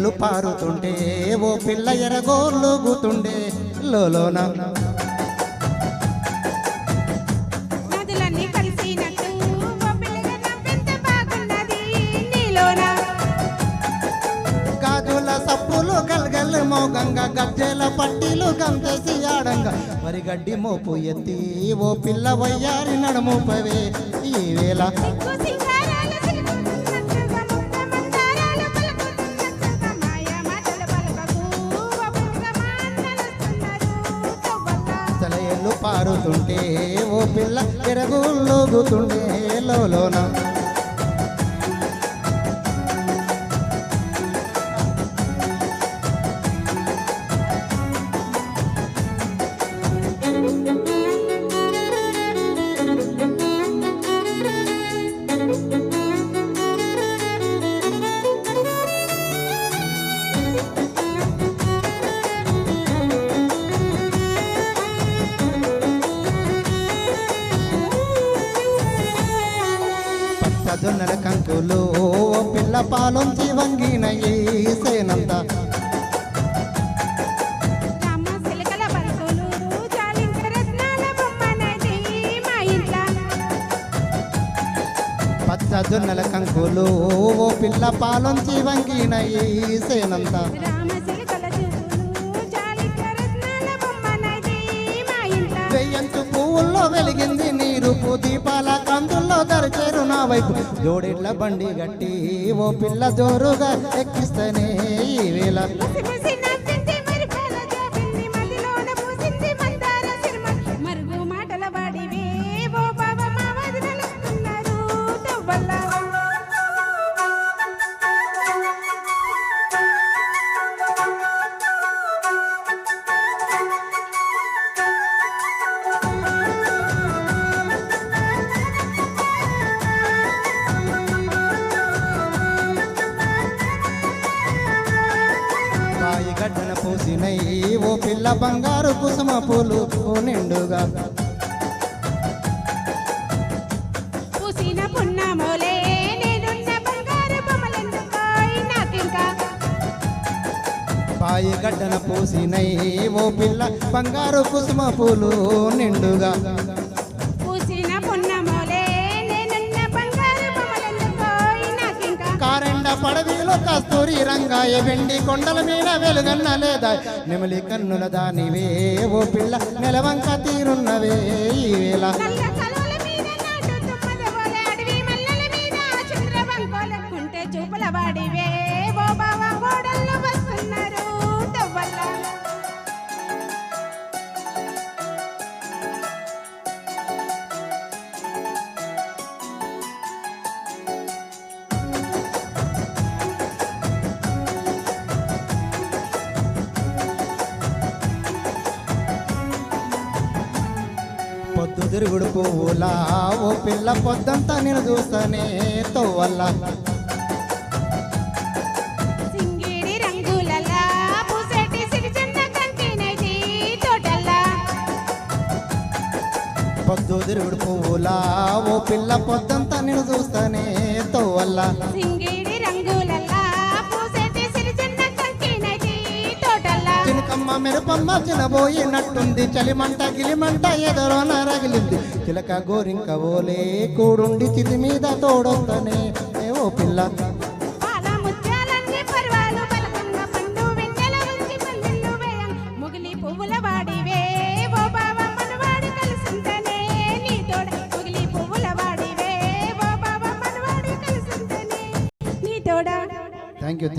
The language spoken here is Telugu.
సెలయేళ్ళు పారుతుంటే ఓ పిల్ల ఎరగోలుగుతుండే లోలోన నదులన్నీ కలిసినట్టు ఓ పిల్లగా నవ్వెంత బాగున్నది నీలోన. గాజుల సప్పులు గల్గల్ మోగంగా గజ్జెల పట్టీలు గంతేసి ఆడంగా మరి గడ్డి మోపు ఎత్తి ఓ పిల్ల వయ్యారి నడుముపవే ఈ వేళ సిగ్గు సింగారాలు సిలుకుతున్నట్టుగా ముద్ద మందారాలు పలుకుతున్నట్టుగా మాయ మాటలు పలకకు ఓ పిల్లగా మా అన్నలొస్తున్నారు తవ్వల్ల. సెలయేళ్ళు పారుతుంటే ఓ పిల్ల ఎరగోలుగుతుండే లోలోన జొన్నల కంకులు ఓ పిల్ల పాలొంచి వంగిన ఏసేనంత రామ సిలకల పలుకులు చాలింక రత్నాల బొమ్మనది మా ఇంట్ల. పచ్చ జొన్నల కంకులు ఓ పిల్ల పాలొంచి వంగిన ఏసేనంత రామ సిలకల చూపులు చాలింక రత్నాల బొమ్మనది మా ఇంట్ల. వెయ్యంచు పువ్వుల్లో వెలిగింది నీరు దీపాల కందుల్లో దరిచేరు నా వైపు జోడిళ్ళ బండి గట్టి ఓ పిల్ల జోరుగా ఎక్కిస్తేనే ఈ వేళ ముసిముసి నవ్వింది మరిపాల జాబింది మదిలోన పూసింది మందార సిరిమ. మరుగు మాటల వాడివే ఓ బావ మా వదినలొస్తున్నారు తవ్వల్ల. బాయి గడ్డన పూసినై ఓ పిల్ల బంగారు కుసుమ పూలు ఓ నిండుగా పూసిన పున్నమోలే నేనున్న బంగారు బొమ్మలెందుకోయ్ నాకింకా. బాయి గడ్డన పూసినై ఓ పిల్ల బంగారు కుసుమ పూలు నిండుగా పూసిన పున్నమోలే నేనున్న బంగారు బొమ్మలెందుకోయ్ నాకింకా. కారెండ పడవిలో కస్తూరి రంగాయ వెండి కొండల మీద వెలుగన్న లేదా నెమలి కన్నుల దానివే ఓ పిల్ల నెలవంక తీరున్నవే ఈ వేళ నల్ల కలువల మీద నాటు తుమ్మదవోలే అడవి మల్లెల మీద చంద్రవంకోలకుంటే చూపుల వాడివే ఓ బావ ఓడల్లో వస్తున్నారు తవ్వల్ల. పొద్దు తిరుగుడు పువ్వులా ఓ పిల్ల పొద్దంతా నేను చూస్తానే తోవల్ల సింగిడి రంగులలా పూసేటి సిరిజన్న కంటినైతి తోటల్లా. పొద్దు తిరుగుడు పువ్వులా ఓ పిల్ల పొద్దంతా నేను చూస్తానే తోవల్ల సింగిడి రంగులలా పూసేటి సిరిజన్న కంటినైతి తోటల్లా. చినకమ్మ మెరుపమ్మ చినబోయినట్టుంది చలిమంట గిలిమంట ఎదరోన రగిలింది చిలక గోరింక ఓలే కూడుండి చితి మీద తోడొస్తనే ఓ పిల్ల పాల ముత్యాలన్నీ పర్వాలు పలకంగా పండు వెన్నెల ఉంచి పందిళ్ళు వేయం. ముగిలి పువ్వుల వాడివే ఓ బావ మనవాడు కలిసుంటేనే నీ తోడ. ముగిలి పువ్వుల వాడివే ఓ బావ మనవాడు కలిసుంటేనే నీ తోడ. Thank you